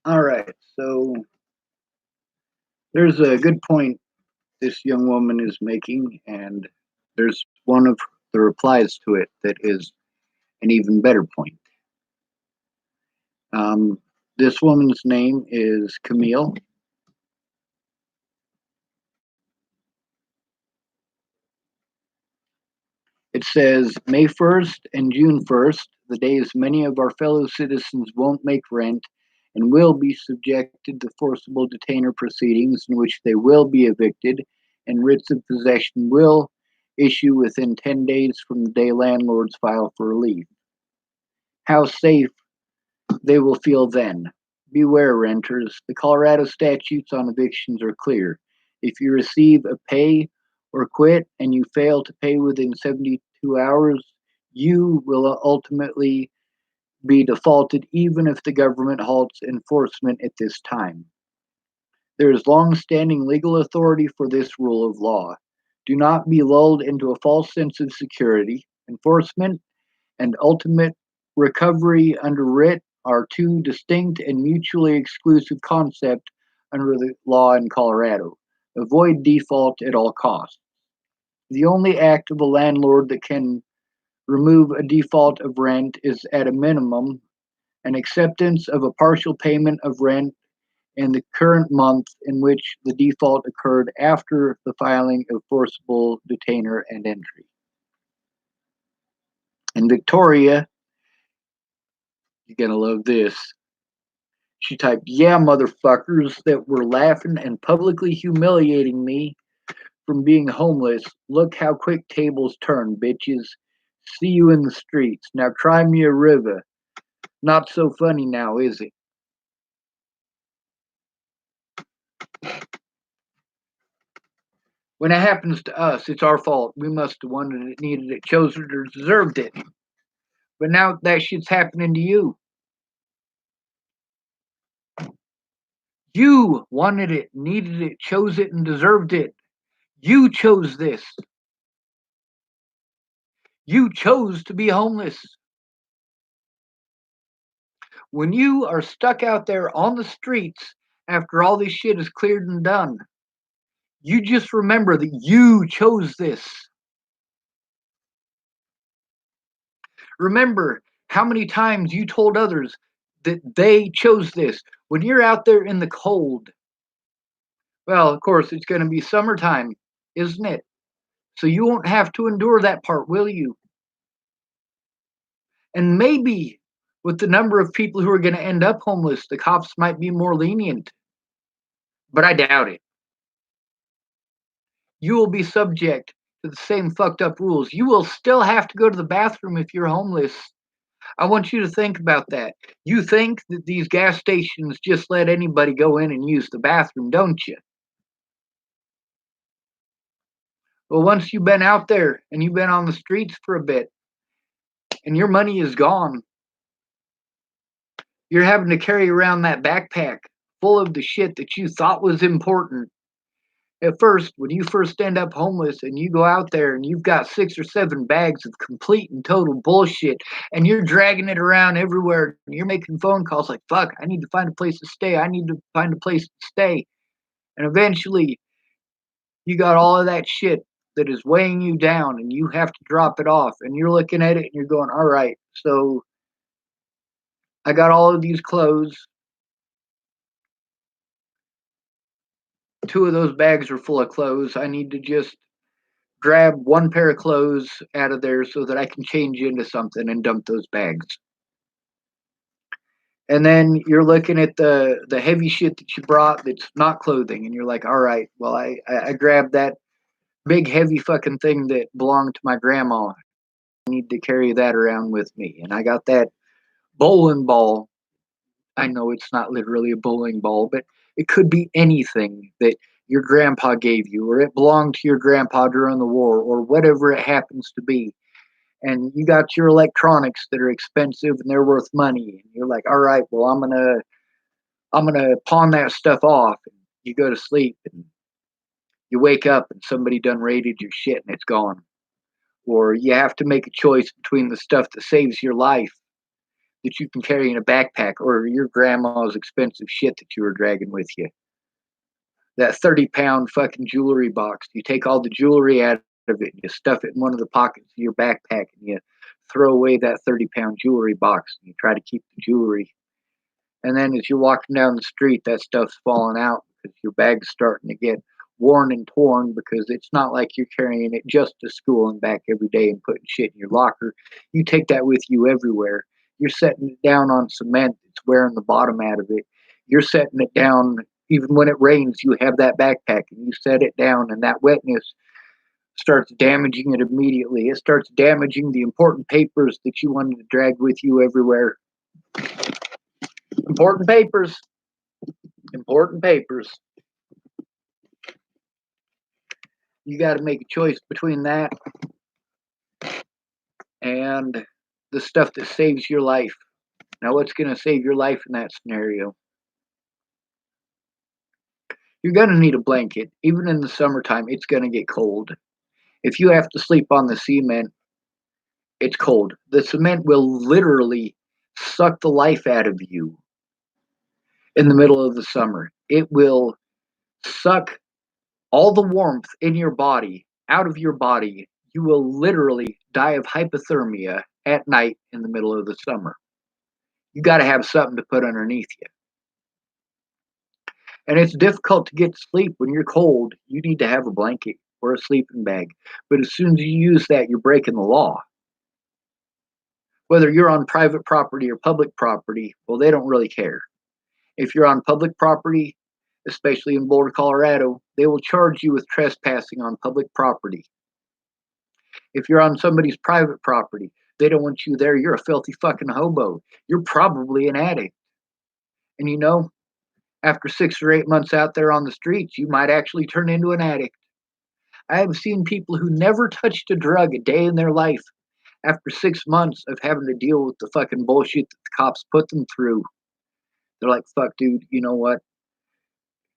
All right. So there's a good point this young woman is making, and there's one of the replies to it that is an even better point. Um, this woman's name is Camille. It says May 1st and June 1st, the days many of our fellow citizens won't make rent and will be subjected to forcible detainer proceedings in which they will be evicted and writs of possession will issue within 10 days from the day landlords file for relief. How safe they will feel then. Beware, renters. The Colorado statutes on evictions are clear. If you receive a pay or quit and you fail to pay within 72 hours, you will ultimately be defaulted even if the government halts enforcement at this time. There is long-standing legal authority for this rule of law. Do not be lulled into a false sense of security. Enforcement and ultimate recovery under writ are two distinct and mutually exclusive concepts under the law in Colorado. Avoid default at all costs. The only act of a landlord that can remove a default of rent is, at a minimum, an acceptance of a partial payment of rent in the current month in which the default occurred after the filing of forcible detainer and entry. In Victoria, you're going to love this. She typed, "Yeah, motherfuckers that were laughing and publicly humiliating me from being homeless. Look how quick tables turn, bitches. See you in the streets. Now cry me a river. Not so funny now, is it?" When it happens to us, it's our fault. We must have wanted it, needed it, chose it, or deserved it. But now that shit's happening to you. You wanted it, needed it, chose it, and deserved it. You chose this. You chose to be homeless. When you are stuck out there on the streets after all this shit is cleared and done, you just remember that you chose this. Remember how many times you told others that they chose this. When you're out there in the cold, well, of course, it's going to be summertime, isn't it? So you won't have to endure that part, will you? And maybe with the number of people who are going to end up homeless, the cops might be more lenient, but I doubt it. You will be subject to the same fucked up rules. You will still have to go to the bathroom if you're homeless. I want you to think about that. You think that these gas stations just let anybody go in and use the bathroom, don't you? Well, once you've been out there and you've been on the streets for a bit and your money is gone, you're having to carry around that backpack full of the shit that you thought was important. At first, when you first end up homeless and you go out there and you've got 6 or 7 bags of complete and total bullshit and you're dragging it around everywhere and you're making phone calls like, fuck, I need to find a place to stay. I need to find a place to stay. And eventually, you got all of that shit that is weighing you down and you have to drop it off. And you're looking at it and you're going, all right, so I got all of these clothes. 2 of those bags are full of clothes. I need to just grab one pair of clothes out of there so that I can change into something and dump those bags. And then you're looking at the heavy shit that you brought that's not clothing, and you're like, all right, well, I grabbed that big heavy fucking thing that belonged to my grandma. I need to carry that around with me. And I got that bowling ball. I know it's not literally a bowling ball, but it could be anything that your grandpa gave you, or it belonged to your grandpa during the war, or whatever it happens to be. And you got your electronics that are expensive and they're worth money. And you're like, all right, well, I'm gonna pawn that stuff off. And you go to sleep and you wake up and somebody done raided your shit and it's gone. Or you have to make a choice between the stuff that saves your life that you can carry in a backpack, or your grandma's expensive shit that you were dragging with you. That 30-pound fucking jewelry box. You take all the jewelry out of it and you stuff it in one of the pockets of your backpack and you throw away that 30-pound jewelry box and you try to keep the jewelry. And then as you're walking down the street, that stuff's falling out because your bag's starting to get worn and torn, because it's not like you're carrying it just to school and back every day and putting shit in your locker. You take that with you everywhere. You're setting it down on cement. It's wearing the bottom out of it. You're setting it down even when it rains. You have that backpack and you set it down, and that wetness starts damaging it immediately. It starts damaging the important papers that you wanted to drag with you everywhere. Important papers. Important papers. You got to make a choice between that and the stuff that saves your life. Now, what's going to save your life in that scenario? You're going to need a blanket. Even in the summertime, it's going to get cold. If you have to sleep on the cement, it's cold. The cement will literally suck the life out of you in the middle of the summer. It will suck all the warmth in your body out of your body. You will literally die of hypothermia at night in the middle of the summer. You got to have something to put underneath you. And it's difficult to get to sleep when you're cold. You need to have a blanket or a sleeping bag. But as soon as you use that, you're breaking the law. Whether you're on private property or public property, well, they don't really care. If you're on public property, especially in Boulder, Colorado, they will charge you with trespassing on public property. If you're on somebody's private property, they don't want you there. You're a filthy fucking hobo. You're probably an addict. And you know, after 6 or 8 months out there on the streets, you might actually turn into an addict. I have seen people who never touched a drug a day in their life, after 6 months of having to deal with the fucking bullshit that the cops put them through. They're like, fuck, dude, you know what?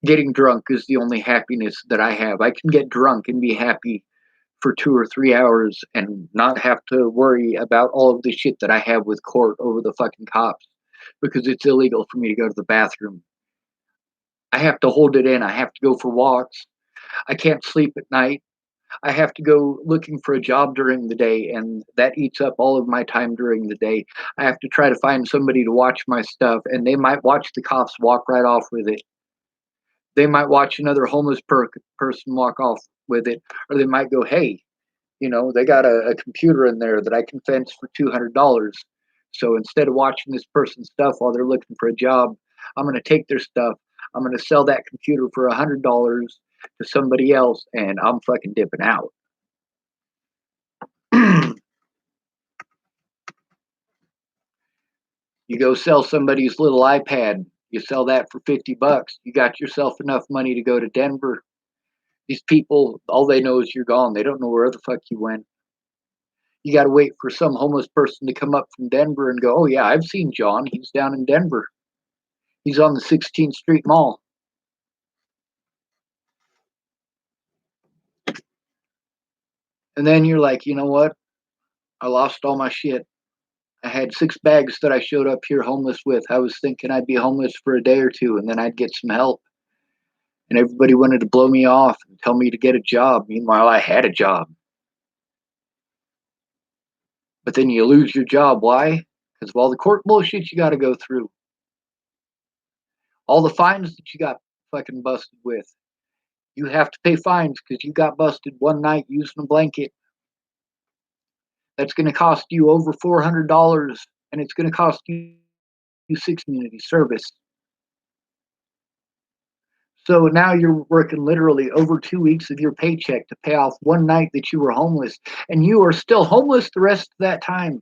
Getting drunk is the only happiness that I have. I can get drunk and be happy for 2 or 3 hours and not have to worry about all of the shit that I have with court over the fucking cops, because it's illegal for me to go to the bathroom. I have to hold it in. I have to go for walks. I can't sleep at night. I have to go looking for a job during the day, and that eats up all of my time during the day. I have to try to find somebody to watch my stuff, and they might watch the cops walk right off with it. They might watch another homeless person walk off with it, or they might go, hey, they got a computer in there that I can fence for $200. So instead of watching this person's stuff while they're looking for a job, I'm going to take their stuff. I'm going to sell that computer for $100 to somebody else, and I'm fucking dipping out. You go sell somebody's little iPad. You sell that for $50. You got yourself enough money to go to Denver. These people, all they know is you're gone. They don't know where the fuck you went. You got to wait for some homeless person to come up from Denver and go, oh, yeah, I've seen John. He's down in Denver. He's on the 16th Street Mall. And then you're like, you know what? I lost all my shit. I had 6 bags that I showed up here homeless with. I was thinking I'd be homeless for a day or two and then I'd get some help. And everybody wanted to blow me off and tell me to get a job. Meanwhile, I had a job. But then you lose your job. Why? Because of all the court bullshit you got to go through. All the fines that you got fucking busted with. You have to pay fines because you got busted one night using a blanket. That's going to cost you over $400, and it's going to cost you 6 community service. So now you're working literally over 2 weeks of your paycheck to pay off one night that you were homeless, and you are still homeless the rest of that time.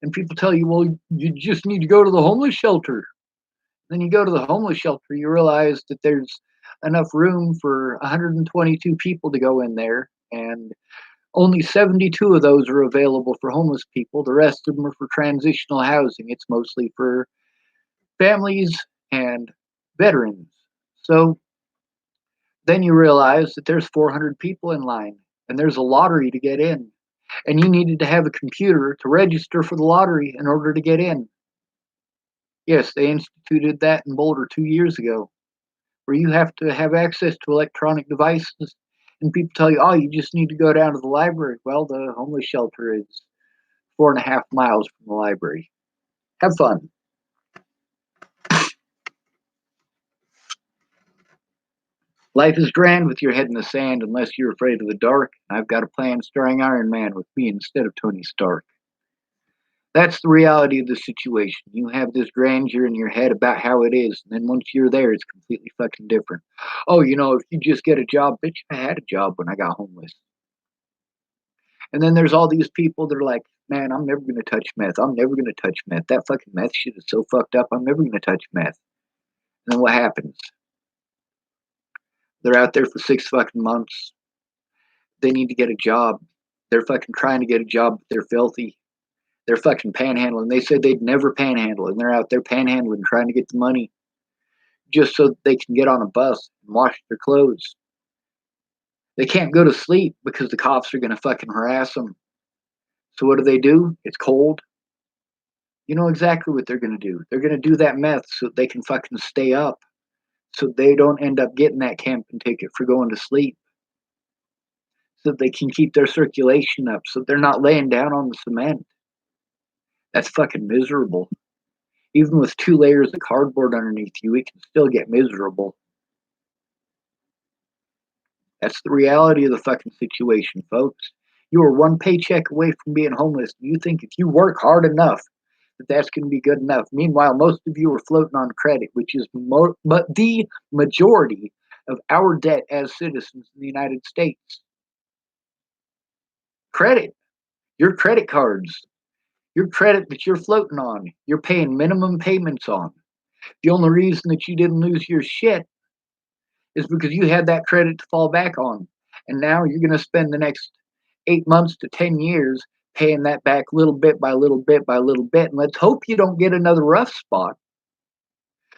And people tell you, well, you just need to go to the homeless shelter. Then you go to the homeless shelter, you realize that there's enough room for 122 people to go in there, and only 72 of those are available for homeless people. The rest of them are for transitional housing. It's mostly for families and veterans. So then you realize that there's 400 people in line, and there's a lottery to get in. And you needed to have a computer to register for the lottery in order to get in. Yes, they instituted that in Boulder 2 years ago, where you have to have access to electronic devices. And people tell you, oh, you just need to go down to the library. Well, the homeless shelter is 4.5 miles from the library. Have fun. Life is grand with your head in the sand unless you're afraid of the dark. I've got a plan starring Iron Man with me instead of Tony Stark. That's the reality of the situation. You have this grandeur in your head about how it is, and then once you're there, it's completely fucking different. Oh, if you just get a job, bitch, I had a job when I got homeless. And then there's all these people that are like, man, I'm never gonna touch meth. I'm never gonna touch meth. That fucking meth shit is so fucked up. I'm never gonna touch meth. And then what happens? They're out there for 6 fucking months. They need to get a job. They're fucking trying to get a job, but they're filthy. They're fucking panhandling. They said they'd never panhandle, and they're out there panhandling, trying to get the money just so they can get on a bus and wash their clothes. They can't go to sleep because the cops are gonna fucking harass them. So what do? It's cold. You know exactly what they're gonna do. They're gonna do that meth so they can fucking stay up, so they don't end up getting that camping ticket for going to sleep, so they can keep their circulation up, so they're not laying down on the cement. That's fucking miserable. Even with 2 layers of cardboard underneath you, it can still get miserable. That's the reality of the fucking situation, folks. You are one paycheck away from being homeless. You think if you work hard enough that that's going to be good enough. Meanwhile, most of you are floating on credit, which is but the majority of our debt as citizens in the United States. Credit, your credit cards, your credit that you're floating on, you're paying minimum payments on. The only reason that you didn't lose your shit is because you had that credit to fall back on. And now you're going to spend the next 8 months to 10 years paying that back little bit by little bit by little bit. And let's hope you don't get another rough spot.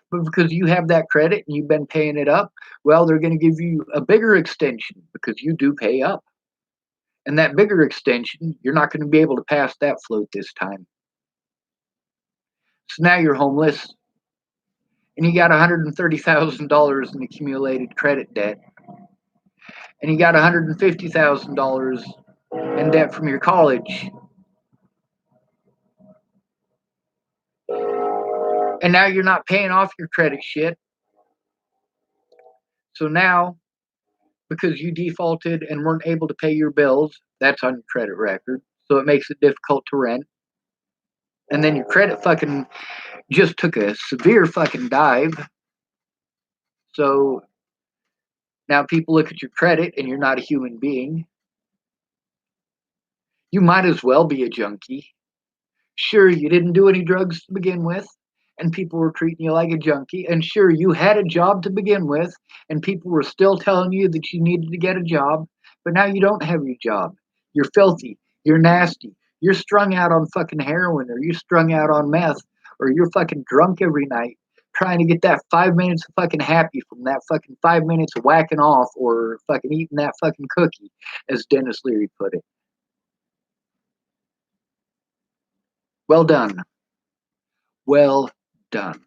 But because you have that credit and you've been paying it up, well, they're going to give you a bigger extension because you do pay up. And that bigger extension, you're not going to be able to pass that float this time. So now you're homeless and you got $130,000 in accumulated credit debt, and you got $150,000 in debt from your college. And now you're not paying off your credit shit. So now, because you defaulted and weren't able to pay your bills, that's on your credit record. So it makes it difficult to rent. And then your credit fucking just took a severe fucking dive. So now people look at your credit and you're not a human being. You might as well be a junkie. Sure, you didn't do any drugs to begin with, and people were treating you like a junkie. And sure, you had a job to begin with, and people were still telling you that you needed to get a job, but now you don't have your job. You're filthy. You're nasty. You're strung out on fucking heroin, or you're strung out on meth, or you're fucking drunk every night trying to get that 5 minutes of fucking happy from that fucking 5 minutes of whacking off or fucking eating that fucking cookie, as Dennis Leary put it. Well done. Well done.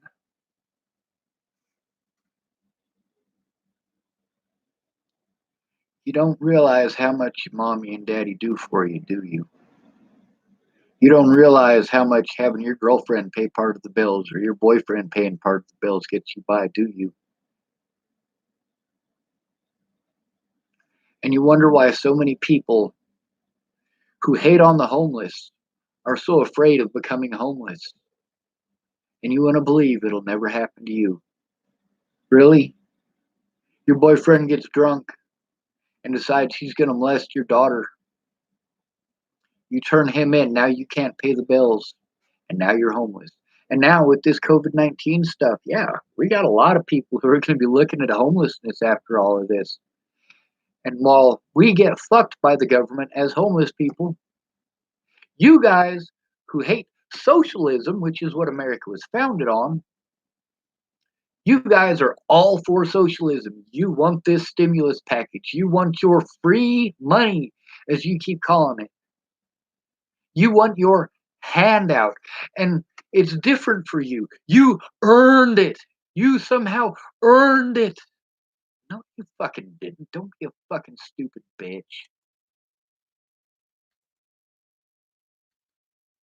You don't realize how much your mommy and daddy do for you, do you? You don't realize how much having your girlfriend pay part of the bills or your boyfriend paying part of the bills gets you by, do you? And you wonder why so many people who hate on the homeless are so afraid of becoming homeless. And you want to believe it'll never happen to you. Really? Your boyfriend gets drunk and decides he's going to molest your daughter. You turn him in. Now you can't pay the bills. And now you're homeless. And now with this COVID-19 stuff, yeah, we got a lot of people who are going to be looking at homelessness after all of this. And while we get fucked by the government as homeless people, you guys who hate socialism, which is what America was founded on, you guys are all for socialism. You want this stimulus package. You want your free money, as you keep calling it. You want your handout. And It's different for you. You earned it. You somehow earned it. No, you fucking didn't. Don't be a fucking stupid bitch.